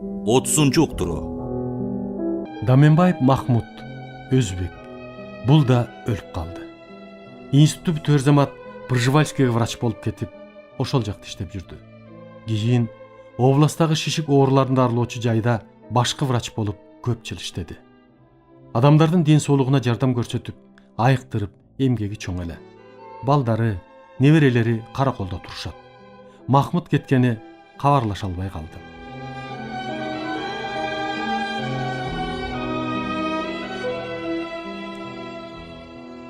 30 уктуруу. Даменбаев Махмуд, өзбек. Бул да өлүп калды. Институт бүтөр замат Пржевальскийге врач болуп кетип, ошол жакта иштеп жүрдү. Кийин областтагы шишик ооруларын дарылоочу жайда башкы врач болуп көп жыл иштеди. Адамдардын ден соолугуна жардам көрсөтүп, айыктырып, эмгеги чоң эле. Балдары, неберелери караколдо турушат. Махмуд кеткени кабарлаша албай калды.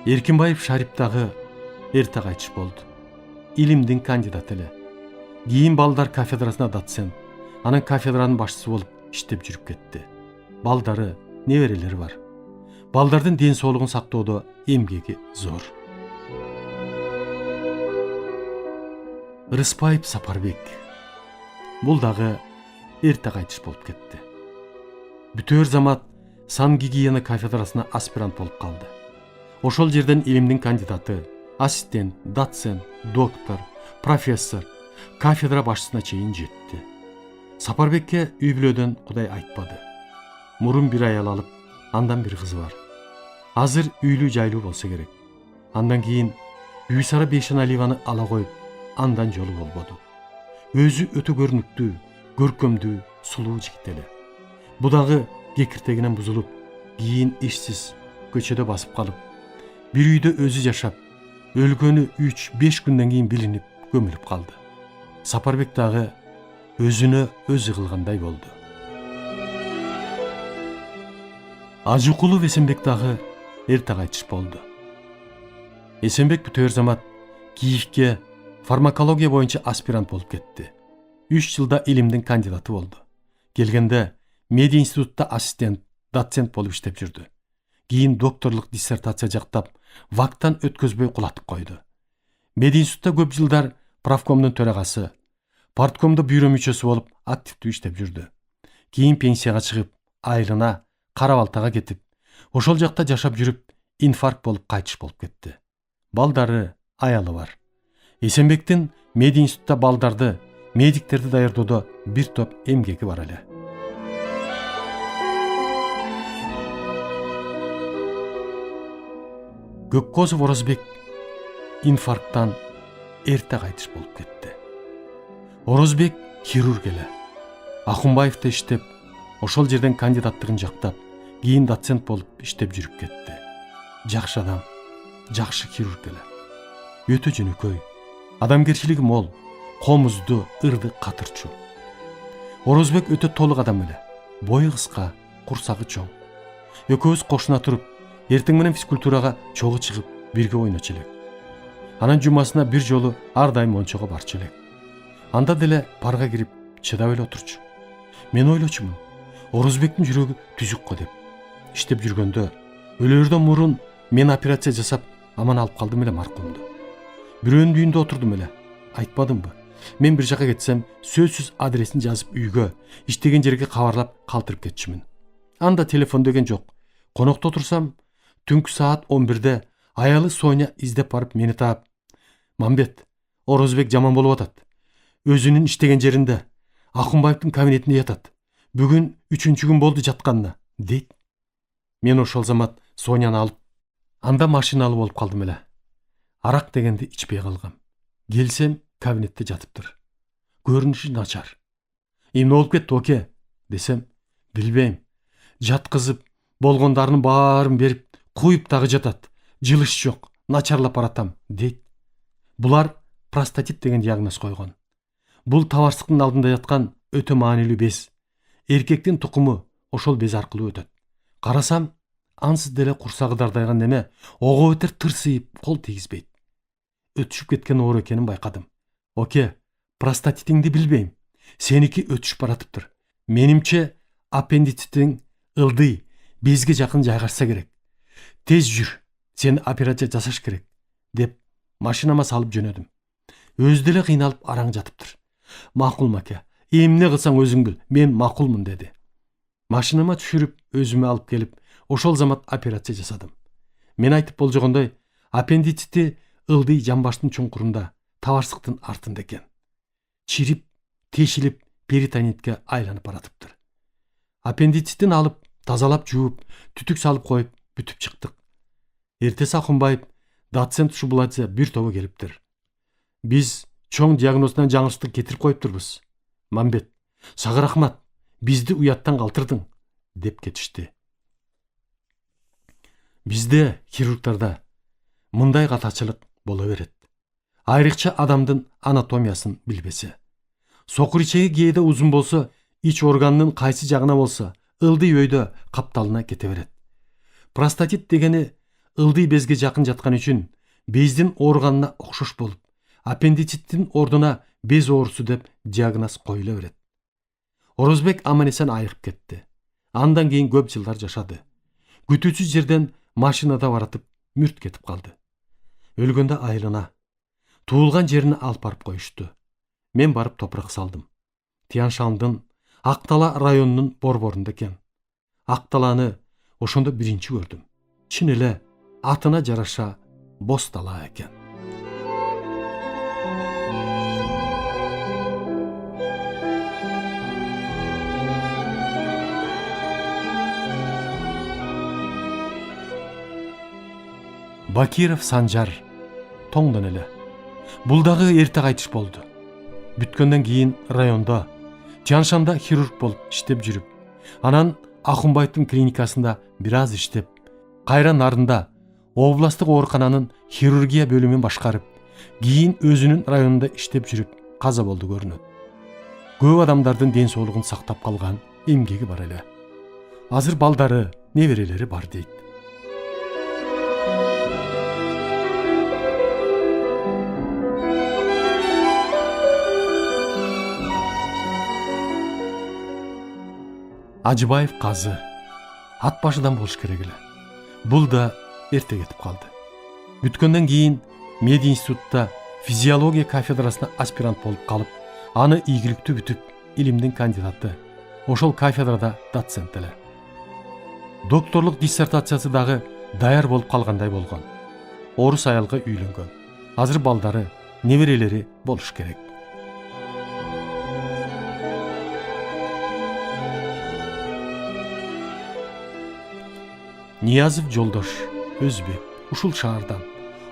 Эркинбаев Шарип дагы эрте кайтыш болду. Илимдин кандидаты эле. Кийин балдар кафедрасына доцент, анан кафедранын башчысы болуп иштеп жүрүп кетти. Балдары, неберелери бар. Балдардын ден соолугун сактоодо эмгеги зор. Рыспаев Сапарбек. Бул дагы эрте кайтыш болуп кетти. Бүтөр замат сан гигиена кафедрасына аспирант болуп калды. Ошол жерден илимдин кандидаты, ассистент, доцент, доктор, профессор, кафедра башчысына чейин жетти. Сапарбекке үй бүлөдөн Кудай айтпады. Мурун бир аял алып, андан бир кызы бар. Азыр үйлүү жайлуу болсо керек. Андан кийин Үйсара Бейшеналиеваны ала коюп, андан жолу болбоду. Өзү өтө көрүнүктүү, көркөмдүү, сулуу жигит эле. Бу дагы кекиртегинен бузулуп, кийин ишсиз көчөдө басып калып, бир үйдө өзү жашап, өлгөнү 3-5 күндөн кийин билинип, көмүлүп калды. Сапарбек дагы өзүнө өзү кылгандай болду. Ажыкулов Эсенбек дагы эрте кайтыш болду. Эсенбек бүтөр замат Киевке фармакология боюнча аспирант болуп кетти. 3 жылда илимдин кандидаты болду. Келгенде мединститутта ассистент, доцент болуп иштеп жүрдү. Кийин докторлук диссертация жактап, вактан өткөзбөй кулатып койду. Мединститутта көп жылдар правкомдун төрагасы, парткомдо бюро мүчөсү болуп активдүү иштеп жүрдү. Кийин пенсияга чыгып, айылына Кара Балтага кетип, ошол жакта жашап жүрүп, инфаркт болуп кайтыш болуп кетти. Балдары, аялы бар. Эсенбектин мединститутта балдарды, медиктерди даярдоодо бир топ эмгеги бар эле. Көккозов Орозбек инфаркттан эрте кайтыш болуп кетти. Орозбек хирург эле. Ахунбаевда иштеп, ошол жерден кандидаттыгын жактап, кийин доцент болуп иштеп жүрүп кетти. Жакшы адам, жакшы хирург эле. Өтө жөнөкөй, адамгерчилиги мол, комузду, ырды катырчу. Орозбек өтө толук адам эле. Бою кыска, курсагы чоң. Экөөбүз кошуна туруп, эртең менен физкультурага чогуу чыгып, бирге ойночу элек. Анан жумасына бир жолу ар дайым мончого барчу элек. Анда деле парга кирип, чыдап эле отурчу. Мен ойлочумун, Орозбектин жүрөгү түзүк го деп. Иштеп жүргөндө, өлөрдөн мурун мен операция жасап, аман алып калдым эле маркумду. Бирөөнүн үйүндө отурдум эле. Айтпадымбы? Мен бир жака кетсем, сөзсүз адресин жазып үйгө, иштеген жерге кабарлап калтырып кетчүмүн. Анда телефон деген жок. Конокто турсам, түнкү саат 11-де аялы Соня издеп барып мени таап, "Мамбет, Орозбек жаман болуп атат. Өзүнүн иштеген жеринде, Ахунбаевдин кабинетинде ятат. Бүгүн 3-күн болду жатканына", дейт. Мен ошол замат Соняны алып, анда машиналы болуп калдым эле. Арак дегенди ичпей калгам. Келсем, кабинетте жатыптыр. Көрүнүшү начар. "Эмне болуп кетти, оке?" десем, "Билбейм. Жаткызып, болгондарынын баарын берип, куюп дагы жатат. Жылыш жок, начарлап баратам", дейт. Булар простатит деген диагноз койгон. Бул табарсыктын алдында яткан өтө маанилүү без. Эркектин тукуму ошол без аркылуу өтөт. Карасам, ансыз деле курсагы дардайган неме ого бетер тырсыйып, кол тийгизбейт. Өтүшүп кеткен оору экенин байкадым. "Оке, простатитиңди билбейм. Сеники өтүшүп баратыптыр. Менимче, аппендицитиң ылдый, безге жакын жайгашса керек. Тез жүр, сени операция жасаш керек", деп машинама салып жөнөдүм. Өзү деле кыйналып араң жатыптыр. "Макул маке, эмне кылсаң өзүң бил, мен макулмун", деди. Машинама түшүрүп, өзүмө алып келип, ошол замат операция жасадым. Мен айтып болжогондой, аппендицити ылдый жамбаштын чуңкурунда, табарсыктын артында экен. Чирип, тешилип, перитонитке айланып баратыптыр. Аппендицитин алып, тазалап жууп, түтүк салып коюп, бүтүп чыктык. Эртеси Акунбаев доцент Шубуладзе бир тобу келиптир. Биз чоң диагнозунан жаңылыштык кетирип коюптурбуз. Мамбет, сага рахмат, бизди уяттан калтырдың, деп кетишти. Бизде, хирургтарда, мындай катачылык боло берет. Айрыкча адамдын анатомиясын билбесе. Сокур ичеги кээде узун болсо, ич органынын кайсы жагына болсо, ылдый өйдө капталына кете берет. Простатит дегени ылдый безге жакын жаткан үчүн бездин органына окшош болуп, аппендициттин ордуна без оорусу деп диагноз коюла берет. Орозбек аман-эсен айыгып кетти. Андан кийин көп жылдар жашады. Күтүүсүз жерден машинада баратып мүрт кетип калды. Өлгөндө айылына, туулган жерине алып барып коюшту. Мен барып топурак салдым. Тянь-Шандын Актала районунун борборунда экен. Акталаны ошондо биринчи көрдүм. Чын эле атына жараша боз талаа экен. Бакиров Санжар тоңдон эле. Бул дагы эрте кайтыш болду. Бүткөндөн кийин райондо, Тянь-Шанда хирург болуп иштеп жүрүп, анан Акунбаевдин клиникасында бир аз иштеп, кайра нарында областтык оорукананын хирургия бөлүмүн башкарып, кийин өзүнүн районунда иштеп жүрүп каза болду көрүнөт. Көп адамдардын ден соолугун сактап калган эмгеги бар эле. Азыр балдары, неберелери бар дейт. Ажыбаев казы. Ат башыдан болуш керек эле. Бул да эрте кетип калды. Бүткөндөн кийин мединститутта физиология кафедрасына аспирант болуп калып, аны ийгиликтүү бүтүп, илимдин кандидаты. Ошол кафедрада доцент эле. Докторлук диссертациясы дагы даяр болуп калгандай болгон. Орус аялга үйлөнгөн. Азыр балдары, неберелери болуш керек. Ниязов Жолдош, өзбек, ушул шаардан.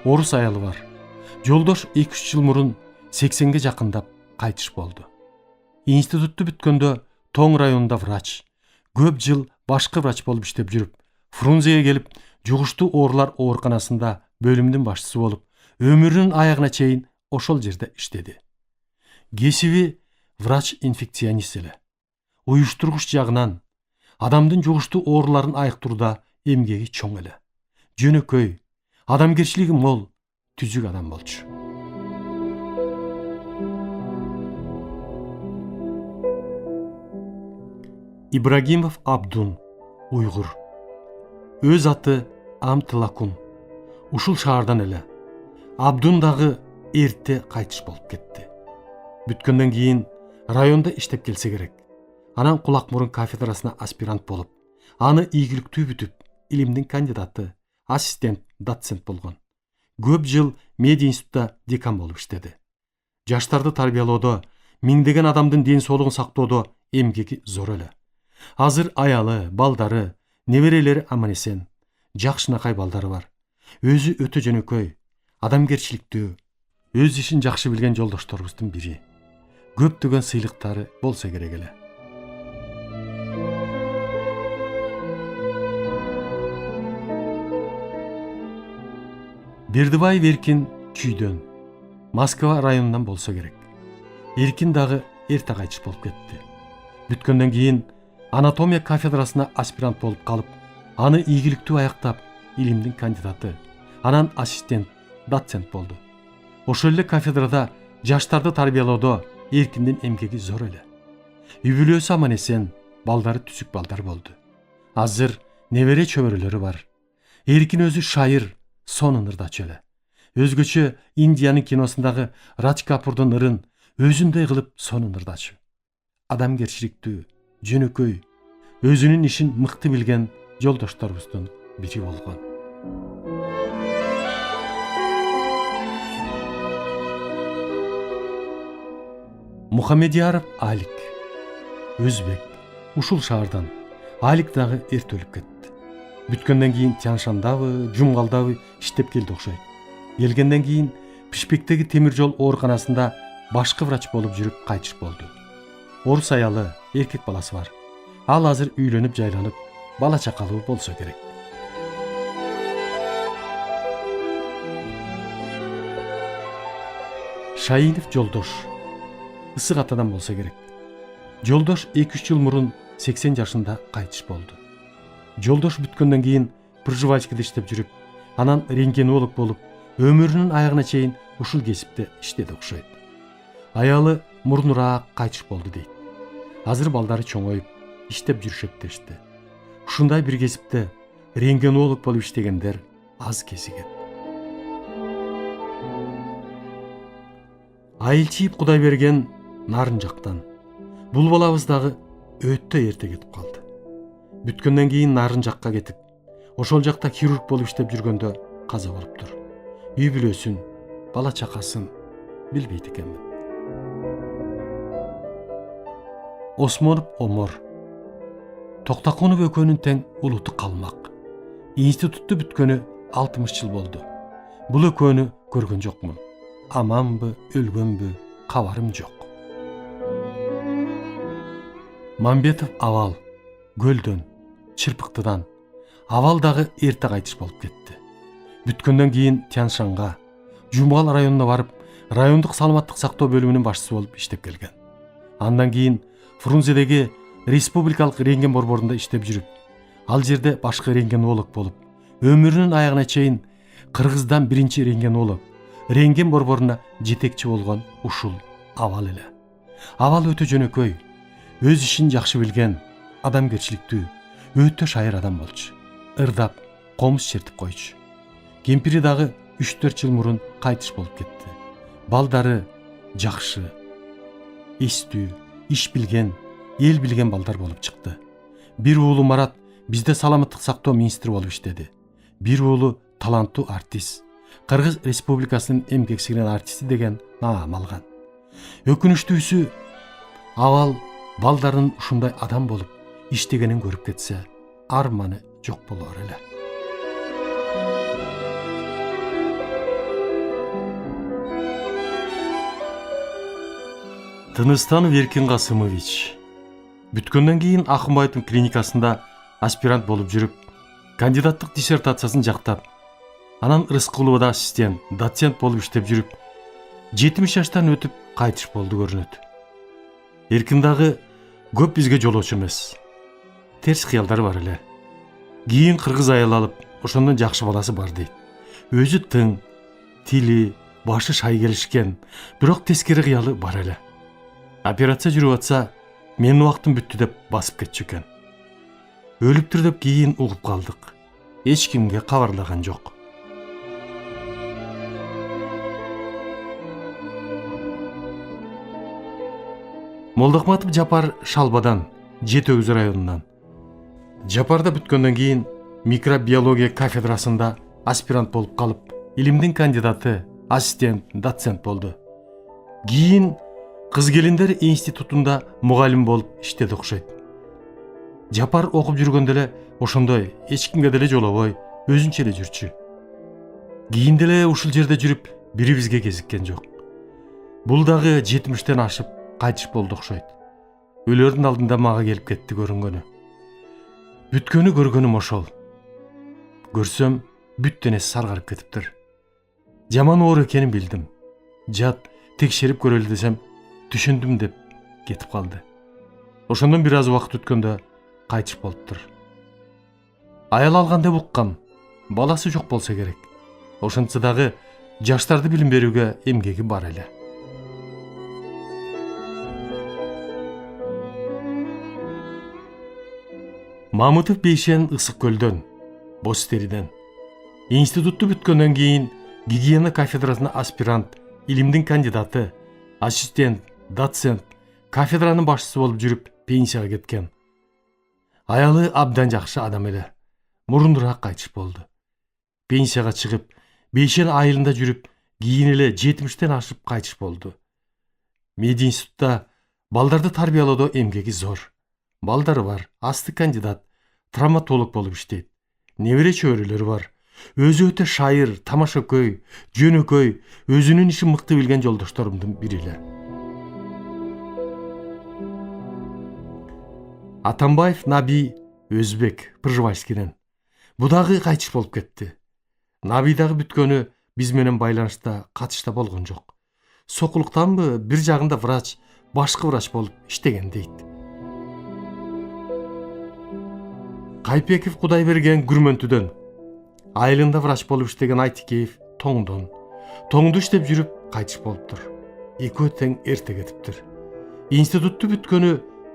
Орус аялы бар. Жолдош 2-3 жыл мурун 80ге жакындап кайтыш болду. Институтту бүткөндө Тоң районунда врач, көп жыл башкы врач болуп иштеп жүрүп, Фрунзеге келип, жугуштуу оорулар ооруканасында бөлүмдүн башчысы болуп, өмүрүнүн аягына чейин ошол жерде иштеди. Кесиби врач-инфекционист эле. Уюштургуч жагынан адамдын жугуштуу ооруларын айыктурууда эмгеги чоң эле. Жөнөкөй, адамгерчилиги мол, түзүк адам болчу. Ибрагимов Абдун, уйгур. Өз аты Амтылакун. Ушул шаардан эле. Абдун дагы эрте кайтыш болуп кетти. Бүткөндөн кийин районда иштеп келсе керек. Анан кулак мурун кафедрасына аспирант болуп, аны ийгиликтүү бүтүп, илимдин кандидаты, ассистент, доцент болгон. Көп жыл мединститутта декан болуп иштеди. Жаштарды тарбиялоодо, миңдеген адамдын ден соолугун сактоодо эмгеги зор эле. Азыр аялы, балдары, неберелери аман-эсен, жакшынакай балдары бар. Өзү өтө жөнөкөй, адамгерчиликтүү, өз ишин жакшы билген жолдошторубуздун бири. Көптөгөн сыйлыктары болсо керек эле. Бердибаев Эркин Күйдөн, Москва районунан болсо керек. Эркин дагы эрте кайтыш болуп кетти. Бүткөндөн кийин анатомия кафедрасына аспирант болуп калып, аны ийгиликтүү аяктап, илимдин кандидаты, анан ассистент, доцент болду. Ошол эле кафедрада жаштарды тарбиялоодо Эркиндин эмгеги зор эле. Үй бүлөсү аман-эсен, балдары түзүк балдар болду. Азыр небере чөбөрөлөрү бар. Эркин өзү шайыр, сонун ырдачу эле. Өзгөчө Индиянын киносундагы Радж Капурдун ырын өзүндөй кылып сонун ырдачу. Адамгерчиликтүү, жөнөкөй, өзүнүн ишин мыкты билген жолдошторубуздун бири болгон. Мухамедияров Алик, өзбек, ушул шаардан. Алик дагы эрте өлүп кетти. Бүткөндөн кийин Тяншандабы, Жумгалдабы иштеп келди окшойт. Келгенден кийин Бишкектеги темир жол ооруканасында башкы врач болуп жүрүп кайтыш болду. Орус аялы, эркек баласы бар. Ал азыр үйлөнүп жайланып, бала чакалуу болсо керек. Шайынов Жолдош ысык атадан болсо керек. Жолдош 2-3 жыл мурун 80 жашында кайтыш болду. Жолдош бүткөндөн кийин пржевальскийде иштеп жүрүп, анан рентгенолог болуп, өмүрүнүн аягына чейин ушул кесипте иштеди окшойт. Аялы мурнураак кайтыш болду дейт. Азыр балдары чоңоюп, иштеп жүрүшөт дешти. Ушундай бир кесипте рентгенолог болуп иштегендер аз кезигет. Айылчиев Кудайберген нарын жактан. Бул балабыз дагы өтө эрте кетип калды. Бүткөндөн кийин нарын жакка кетип, ошол жакта хирург болуп иштеп жүргөндө каза болуптур. Үй бүлөсүн, бала чакасын билбейт экенмин. Осмонов Омор. Токтокунов экөөнүн тең улуту калмак. Институтту бүткөнү 60 жыл болду. Бул экөөнү көргөн жокмун. Аманбы, өлгөнбү, кабарым жок. Мамбетов Авал. Көлдөн, Чырпыктыдан. Авал дагы эрте кайтыш болуп кетти. Бүткөндөн кийин Тяншанга, Жумгал районуна барып, райондук саламаттык сактоо бөлүмүнүн башчысы болуп иштеп келген. Андан кийин Фрунзедеги республикалык рентген борборунда иштеп жүрүп, ал жерде башкы рентгенолог болуп, өмүрүнүн аягына чейин Кыргыздан биринчи рентгенолог, рентген борборуна жетекчи болгон ушул Авал эле. Авал өтө жөнөкөй, өз ишин жакшы билген, адамгерчиликтүү, өтө шайыр адам болчу. Ырдап, комуз чертип койчу. Кемпири дагы 3-4 жыл мурун кайтыш болуп кетти. Балдары жакшы, эстүү, иш билген, эл билген балдар болуп чыкты. Бир уулу Марат бизде саламаттык сактоо министри болуп иштеди. Бир уулу таланттуу артист, Кыргыз Республикасынын эмгек сиңирген артисти деген наам алган. Өкүнүчтүүсү, Авал балдарын ушундай адам болуп иштегенин көрүп кетсе, арманы жок болор эле. Тыныстанов Эркин Касымович. Бүткөндөн кийин Акынбаевдин клиникасында аспирант болуп жүрүп, кандидаттык диссертациясын жактап, анан Рыскуловда ассистент, доцент болуп иштеп жүрүп, 70 жаштан өтүп кайтыш болду көрүнөт. Эркин дагы көп бизге жолоочу эмес. Терс кыялдар бар эле. Кийин кыргыз аял алып, ошондон жакшы баласы бар дейт. Өзү тың, тили, башы шай келишкен, бирок тескери кыялы бар эле. Операция жүрүп атса, менин убактым бүттү деп басып кетчү экен. Өлүптүр деп кийин угуп калдык. Эч кимге кабарлаган жок. Молдохматов Жапар Шалбадан, Жетөгүз районунан. Жапарда бүткөндөн кийин микробиология кафедрасында аспирант болуп калып, илимдин кандидаты, ассистент, доцент болду. Кийин Кыз келиндер институтунда мугалим болуп иштеди окшойт. Жапар окуп жүргөндө эле ошондой, эч кимге деле жолобой, өзүнчө эле жүрчү. Кийин деле ушул жерде жүрүп, бирибизге кезиккен жок. Бул дагы 70-тен ашып кайтыш болду окшойт. Өлөрдүн алдында мага келип кетти көрүнгөнү. Бүткөнү көргөнүм ошол. Көрсөм, бүт денеси саргарып кетиптир. Жаман оор экенин билдим. Жат, текшерип көрөлү десем, түшүндүм деп кетип калды. Ошондон бир аз убакыт өткөндө кайтыш болуптур. Аял алган деп уккам, баласы жок болсо керек. Ошентсе дагы жаштарды билим берүүгө эмгеги бар эле. Мамытов Бейшен Ысык көлдөн, Боз териден. Институтту бүткөндөн кийин гигиена кафедрасына аспирант, илимдин кандидаты, ассистент, доцент, кафедранын башчысы болуп жүрүп пенсияга кеткен. Аялы абдан жакшы адам эле. Мурунураак кайтыш болду. Пенсияга чыгып, Бейшен айылында жүрүп, кийин эле 70-тен ашып кайтыш болду. Мединститутта балдарды тарбиялоодо эмгеги зор. балдары бар, асты кандидат, травматолог болуп иштейт. Небере чөбөрөлөрү бар. Өзү өтө шайыр, тамашакөй, жөнөкөй, өзүнүн ишин мыкты билген жолдошторумдун бири эле. Атамбаев Наби Өзбек, Пржевальскийден. Будагы кайтыш болуп кетти. Набидагы бүткөнү биз менен байланышта катышта болгон жок. Сокулуктанбы бир жагында врач, башкы врач болуп иштеген дейт. Кайпеков Кудайберген Күрмөнтүдөн. Айылында врач болуп иштеген Айтикеев Тоңдон. Тоңду иштеп жүрүп кайтыш болуптур. Экөө тең эрте кетиптир. Институтту бүткөнү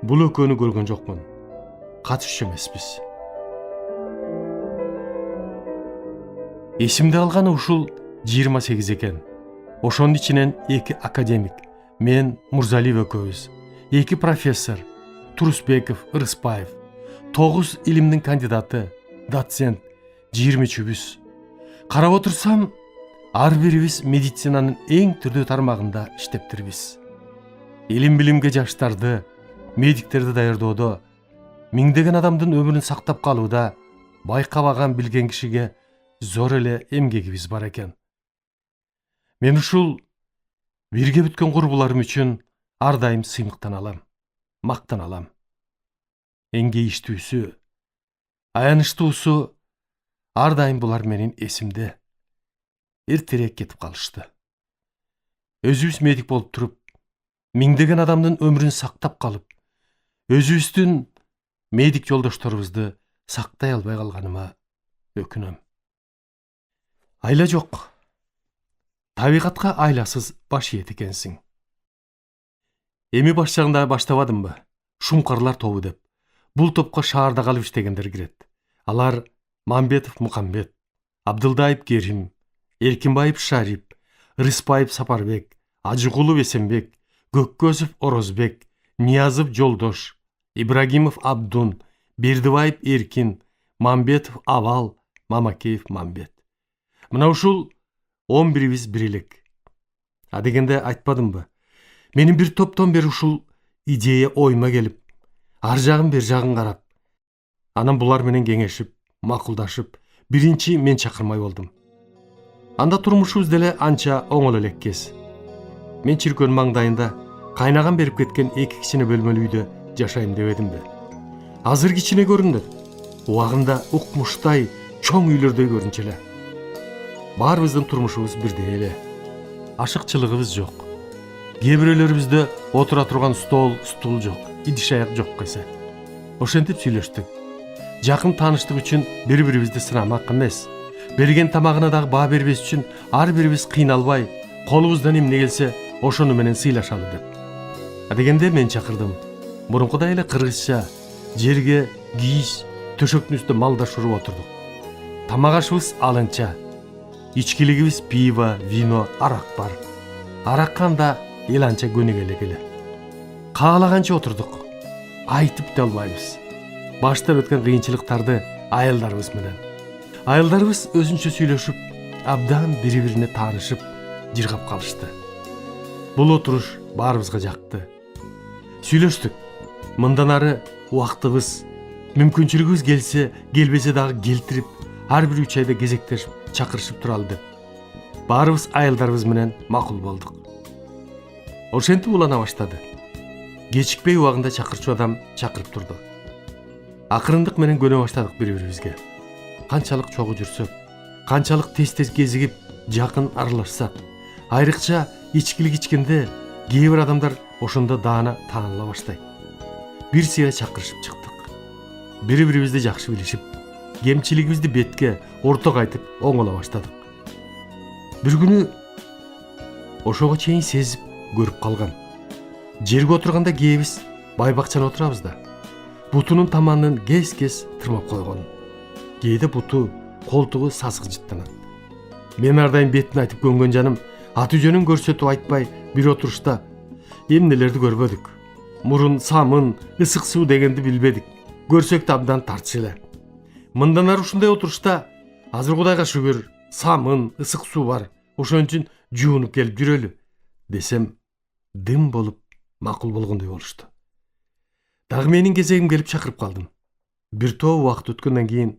бул экөөнү көргөн жокмун. Катышчу эмеспиз. Эсимде алганы ушул 28 экен. Ошонун ичинен 2 академик, мен Мурзалиев экөөбүз, 2 профессор, Турусбеков, Ырыспаев, 9 илимдин кандидаты, доцент, 23-бүз. Карап отурсам, ар бирибиз медицинанын эң түрдүү тармагында иштептирбиз. Илим билимге жаштарды, медиктерди даярдоодо, миңдеген адамдын өмүрүн сактап калууда байкабаган билген кишиге зор эле эмгегибиз бар экен. Мен ушул бирге бүткөн курбуларым үчүн ар дайым сыймыктан алам, мактан алам. Эңгейиштүүсү, аянычтуусу ар дайым булар менин эсимде. Эртерээк кетип калышты. Өзүбүз медик болуп туруп, миңдеген адамдын өмүрүн сактап калып, өзүбүздүн медик жолдошторубузду сактай албай калганыма өкүнөм. Айла жок. Табигатка айласыз баш ийет экенсиң. Эми баш жагында баштабадымбы? Шумкарлар тобу деп. Бул топко шаарда калып иштегендер кирет. Алар Мамбетов Мукамбет, Абдылдаев Керим, Эркинбаев Шарип, Рыспаев Сапарбек, Ажыгулов Эсенбек, Көккөзов Орозбек, Ниязов Жолдош, Ибрагимов Абдун, Бердибаев Эркин, Мамбетов Авал, Мамакеев Мамбет. Мына ушул 11-биз бир элек. Дегенде айтпадымбы? Менин бир топтон бери ушул идея ойма келип, ар жагын бер жагын карап, анан булар менен кеңешип, макулдашып, биринчи мен чакырмай болдум. Анда турмушубуз деле анча оңол элек кез. Мен чиркөөнүн маңдайында кайнаган берип кеткен 2 кичине бөлмөлүү үйдө жашайм дебедимби? Азыр кичине көрүнөт. Убагында укмуштай чоң үйлөрдөй көрүнчү эле. Баарыбыздын турмушубуз бирдей эле. Ашыкчылыгыбыз жок. Кээ бирөөлөрүбүздө отура турган стол, стул жок, идиш аяк жок кесе. Ошентип сүйлөштүк. Жакын тааныштык үчүн бири-бирибизди сынамак эмес. Берген тамагына дагы баа бербес үчүн ар бирибиз кыйналбай, колубуздан эмне келсе, ошону менен сыйлашалы деп. Дегенде мен чакырдым. Мурункудай эле кыргызча жерге кийиш, төшөктүн үстүндө малдаш уруп отурдук. Тамак ашыбыз алынча. Ичкилигибиз пиво, вино, арак бар. Аракканда эл анча көнүгөлөк эле. Каалаганча отурдук. Айтып да албайбыз. Баштап өткөн кыйынчылыктарды айылдарыбыз менен. Айылдарыбыз өзүнчө сүйлөшүп, абдан бири-бирине таанышып, жыргап калышты. Бул отуруш баарыбызга жакты. Сүйлөштүк. Мындан ары убактыбыз, мүмкүнчүлүгүбүз келсе, келбесе дагы келтирип, ар бир 3 айда кезектешип, чакырышып туралы деп. Баарыбыз айылдарыбыз менен макул болдук. Ошентип улана баштады. Кечикпей убагында чакырчу адам чакырып турду. Акырындык менен көнө баштадык бири-бирибизге. Канчалык чогуу жүрсөк, канчалык тез-тез кезигип, жакын аралашсак, айрыкча ичкилик ичкенде кээ бир адамдар ошондо даана тааныла баштайт. Бир сыйга чакырышып чыктык. Бири-бирибизди жакшы билишип, кемчилигибизди бетке, ортого айтып оңоло баштадык. Бир күнү ошого чейин сезип, көрүп калган. Жерге отурганда кээбиз байбакчана отурабыз да. Бутунун таманын кес-кес тырмап койгон. Кээде буту, колтугу сасык жыттанат. Мен ар дайым бетин айтып көнгөн жаным, аты жөнүн көрсөтүп айтпай бир отурушта эмнелерди көрбөдүк. Мурун, самын, ысык суу дегенди билбедик. Көрсөк да абдан тартыш эле. Мындан ары ушундай отурушта азыр Кудайга шүгүр, самын, ысык суу бар. Ошон үчүн жуунуп келип жүрөлү десем, дым болуп макул болгондой болушту. Дагы менин кезегим келип чакырып калдым. Бир топ убакыт өткөндөн кийин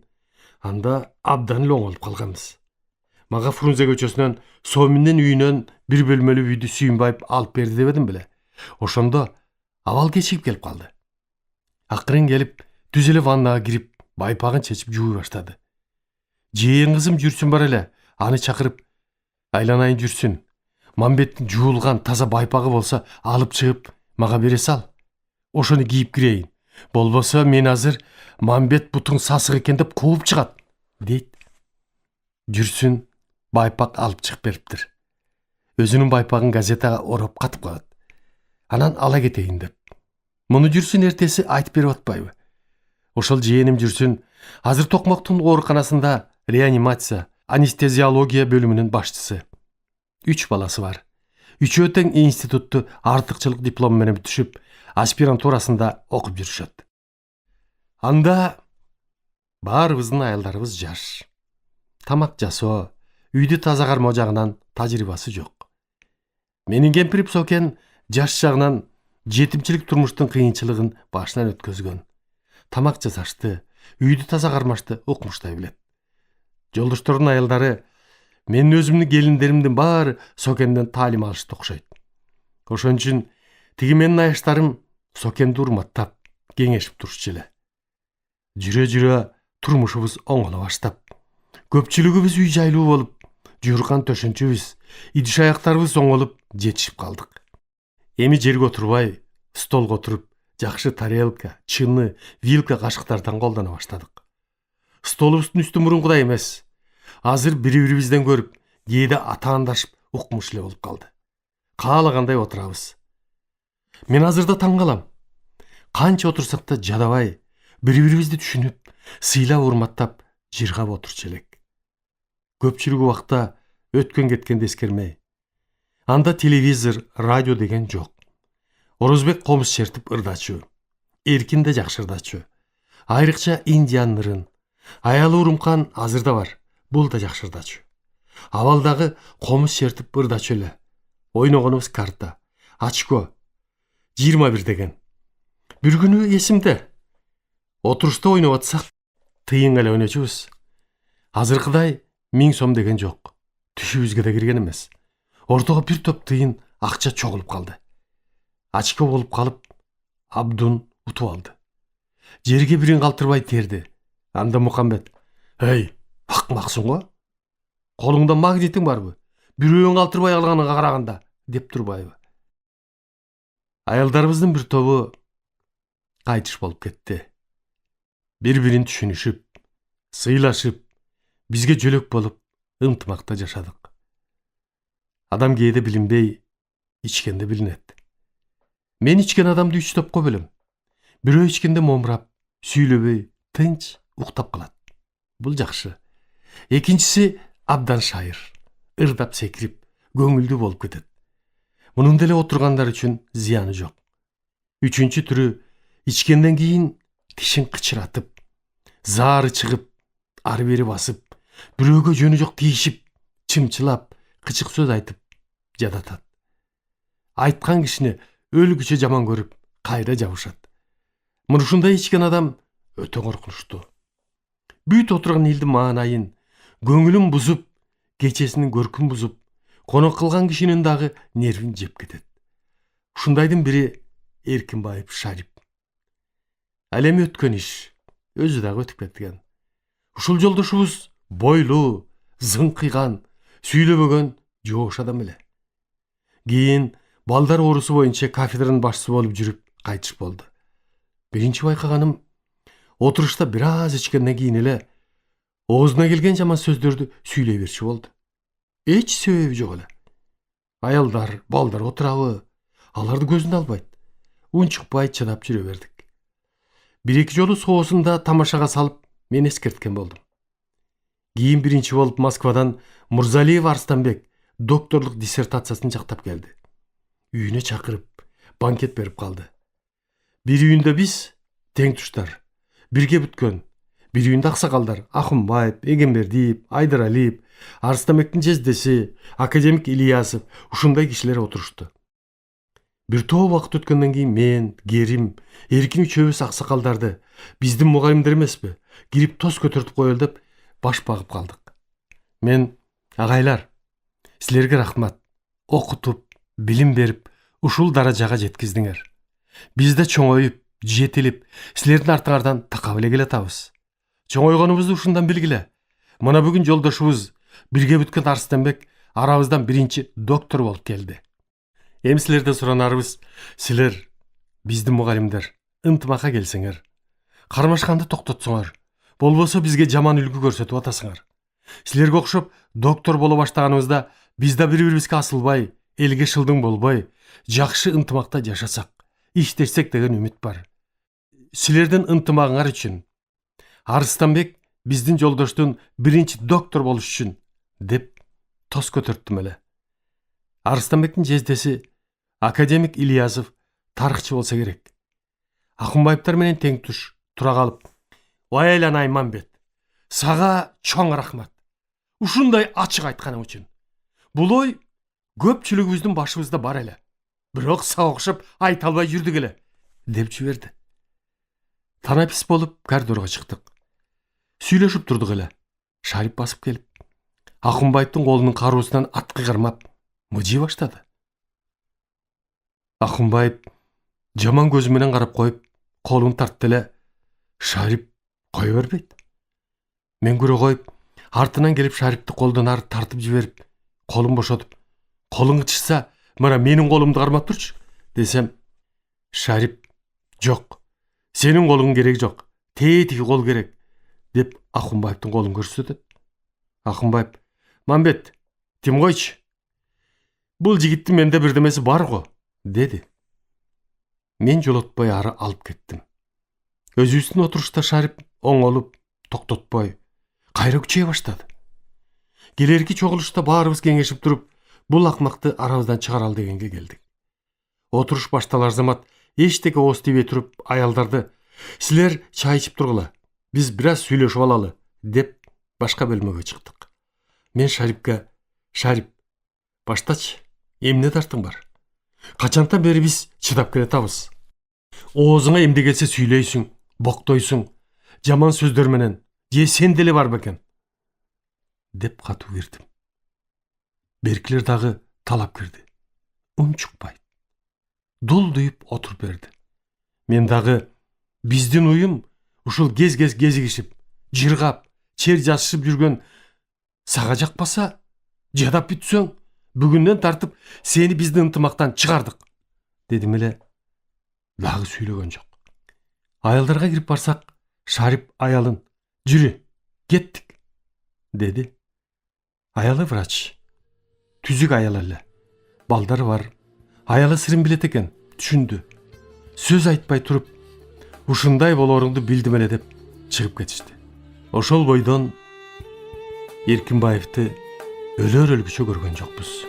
анда абдан эле оңолуп калганбыз. Мага Фрунзе көчөсүнөн Соминдин үйүнөн бир бөлмөлүү үйдү Сүйүнбаев алып берди дебедим беле. Ошондо абал кечигип келип калды. Акырын келип, түз эле ваннага кирип, байпагын чечип жууй баштады. Жээн кызым Жүрсүн бар эле, аны чакырып, айланайын Жүрсүн, Мамбеттин жуулган таза байпагы болсо алып чыгып мага бере сал. Ошону кийип кирейин. Болбосо мен азыр Мамбет бутуң сасык экен деп кууп чыгат, дейт. Жүрсүн байпак алып чыгып бериптир. Өзүнүн байпагын газетага ороп катып коет. Анан ала кетейин деп. Муну Жүрсүн эртеси айтып берип атпайбы? Ошол жээним Жүрсүн азыр Токмоктун ооруканасында реанимация, анестезиология бөлүмүнүн башчысы. 3 баласы бар. Үчөө тең институтту артыкчылык диплому менен бүтүшүп, аспирантурасында окуп жүрүшөт. Анда баарыбыздын аялдарыбыз жаш. Тамак жасоо, үйдү таза кармоо жагынан тажрыйбасы жок. Менин кемпирим Сокен жаш жагынан жетимчилик турмуштун кыйынчылыгын башынан өткөзгөн. Тамак жасашты, үйдү таза кармашты укмуштай билет. Жолдоштордун аялдары менин өзүмдүн келиндеримдин баары Сокенден таалим алышты окшойт. Ошон үчүн тиги менин аяштарым Сокенди урматтап, кеңешип турушчу эле. Жүрө-жүрө турмушубуз оңоло баштап, көпчүлүгүбүз үй жайлуу болуп, жууркан төшөнчүбүз, идиш аяктарыбыз оңолуп жетишип калдык. Эми жерге отурбай, столго отуруп, жакшы тарелка, чыны, вилка, кашыктардан колдоно баштадык. Столубуздун үстү мурункудай эмес. Азыр бири-бирибизден көрүп, кээде атаандашып, укмуш эле болуп калды. Каалагандай отурабыз. Мен азыр да таң калам. Канча отурсак да жадабай, бири-бирибизди түшүнүп, сыйлап урматтап, жыргап отурчу элек. Көпчүлүк убакта өткөн кеткенди эскермей. Анда телевизор, радио деген жок. Орозбек комуз чертип ырдачу. Эркин да жакшы ырдачу. Айрыкча Индиан ырын. Аялы Урумкан азыр да бар. Бул да жакшы ырдачу. Абалдагы комуз чертип ырдачу эле. Ойногонубуз карта, очко, 21 деген. Бир күнү эсимде. Отурушта ойноп атсак, тыйын эле ойночубуз. Азыркыдай 1000 сом деген жок. Түшүбүзгө да кирген эмес. Ортого бир топ тыйын акча чогулуп калды. Очко болуп калып, абдун утуп алды. Жерге бирин калтырбай терди. Анда Мукамбет: "Эй, акмаксың го? Колуңда магнитиң барбы? Бирөөгүн калтырбай алганыңа караганда", деп турбайбы? Аялдарыбыздын бир тобу кайтыш болуп кетти. Бири-бирин түшүнүшүп, сыйлашып, бизге жөлөк болуп, ынтымакта жашадык. Адам кээде билинбей, ичкенде билинет. Мен ичкен адамды 3 топко бөлөм. Бирөө ичкенде момурап, сүйлөбөй, тынч уктап калат. Бул жакшы. Экинчиси абдан шайыр, ырдап секирип, көңүлдүү болуп кетет. Мунун деле отургандар үчүн зыяны жок. Үчүнчү түрү ичкенден кийин тишин кычыратып, заары чыгып, ары бери басып, бирөөгө жөнү жок тийишип, чымчылап, кычык сөз айтып жадатат. Айткан кишини өлгүчө жаман көрүп, кайра жабышат. Мынушундай ичкен адам өтө коркунучтуу. Бүт отурган элдин маанайын, көңүлүн бузуп, кечесинин көркүн бузуп, конок кылган кишинин дагы нервин жеп кетет. Ушундайдын бири Эркинбаев Шарип. Ал эми өткөн иш, өзү дагы өтүп кеткен. Ушул жолдошубуз бойлуу, зыңкыйган, сүйлөбөгөн жоош адам эле. Кийин балдар оорусу боюнча кафедранын башчысы болуп жүрүп кайтыш болду. Биринчи байкаганым, отурушта бир аз ичкенден кийин эле оозуна келген жаман сөздөрдү сүйлөй берчү болду. Эч себеби жок эле. Аялдар, балдар отурабы, аларды көзүнө албайт. Унчукпай чыдап жүрө бердик. Бир-эки жолу соосунда тамашага салып, мен эскерткен болдум. Кийин биринчи болуп Москвадан Мурзалиев Арстанбек докторлук диссертациясын жактап келди. Үйүнө чакырып, банкет берип калды. Бир үйүндө биз тең туштар, бирге бүткөн. Бир үйүндө аксакалдар Акымбаев, Эгембердиев, Айдаралиев, Арстанбектин жездеси, академик Ильясов ушундай кишилер отурушту. Бир топ убакыт өткөндөн кийин мен, Керим, Эркин үчөөбүз аксакалдарды биздин мугалимдер эмеспи, кирип тоз көтөртүп коелу деп баш багып калдык. Мен: агайлар, силерге рахмат. Окутуп, билим берип, ушул даражага жеткиздиңер. Биз да чоңоюп, жетилип, силердин артыңардан такап эле келатабыз. Чоңойгонубузду ушундан билгиле. Мына бүгүн жолдошубуз, бирге бүткөн Арыстанбек арабыздан биринчи доктор болуп келди. Эми силерден суранарыбыз, силер, биздин мугалимдер, ынтымакка келсеңер, кармашканды токтотсоңор, болбосо бизге жаман үлгү көрсөтүп атасыңар. Силерге окшоп доктор боло баштаганыбызда биз да бири-бирибизге асылбай, элге шылдың болбой, жакшы ынтымакта жашасак, иштешсек деген үмүт бар. Силердин ынтымагыңар үчүн, Арыстанбек биздин жолдоштун биринчи доктор болуш үчүн деп тоз көтөрттүм эле. Арыстанбектин жездеси академик Ильязов тарыхчы болсо керек. Акунбаевтар менен тең туш тура калып: "Ой айланай Мамбет, сага чоң рахмат. Ушундай ачык айтканың үчүн. Бул ой көпчүлүгүбүздүн башыбызда бар эле. Бирок сага окшоп айта албай жүрдүк эле" деп жиберди. Танапис болуп коридорго чыктык. Сүйлөшүп турдук эле. Шарип басып келип, Акунбаевдин колунун кароосунан аткы кармап, мыжый баштады. Акунбаев жаман көзү менен карап коюп, колун тартты эле. Шарип кое бербейт. Мен көрө коюп, артынан келип Шарипти колдон ары тартып жиберип, колун бошотуп: "Колуң чыкса, мына менин колумду кармап турчу" десем, Шарип: "Жок, сенин колуң керек жок, тетиги кол керек" деп Акунбаевдин колун көрсөтөт. Акунбаев: "Мамбет, тим койчу. Бул жигиттин менде бирдемеси бар го" деди. Мен жолотпой ары алып кеттим. Өзүбүздүн отурушта Шарип оңолуп, токтотпой, кайра күчөй баштады. Келерки чогулушта баарыбыз кеңешип туруп, бул акмакты арабыздан чыгаралы дегенге келдик. Отуруш башталар замат эчтеке ооз тийбей туруп, аялдарды: "Силер чай ичип тургула, биз бир аз сүйлөшүп алалы" деп башка бөлмөгө чыктык. Мен Шарипке: "Шарип, баштачы, эмне дартың бар? Качантан бери биз чыдап келатабыз. Оозуңа эмне келсе сүйлөйсүң, боктойсуң, жаман сөздөр менен, же сен деле бар бекен" деп катуу кирдим. Беркилер дагы талап кирди. Унчукпайт. Дулдуйуп отуруп берди. Мен дагы биздин уюм ушул кез-кез кезигишип, жыргап, чер жазышып жүргөн сага жакпаса, жадап бүтсөң, бүгүндөн тартып сени биздин ынтымактан чыгардык дедим эле. Дагы сүйлөгөн жок. Аялдарга кирип барсак, Шарип аялын: "Жүрү, кеттик" деди. Аялы врач. Түзүк аял эле. Балдары бар. Аялы сырын билет экен, түшүндү. Сөз айтпай туруп, "Ушундай болоруңду билдим эле" деп чыгып кетишти. Ошол бойдон Эркинбаевди өлөр өлгүчө көргөн жокпуз.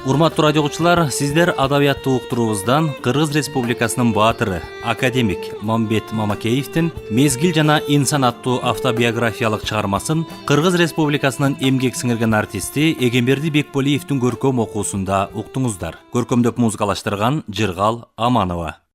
Урматтуу радио угуучулар, сиздер адабияттуу уктуруубуздан Кыргыз Республикасынын баатыры, академик Мамбет Мамакеевдин "Мезгил жана инсан" аттуу автобиографиялык чыгармасын Кыргыз Республикасынын эмгек сиңирген артисти Эгемберди Бекболиевдин көркөм окуусунда уктуңуздар. Көркөмдөп музыкалаштырган Жыргал Аманова.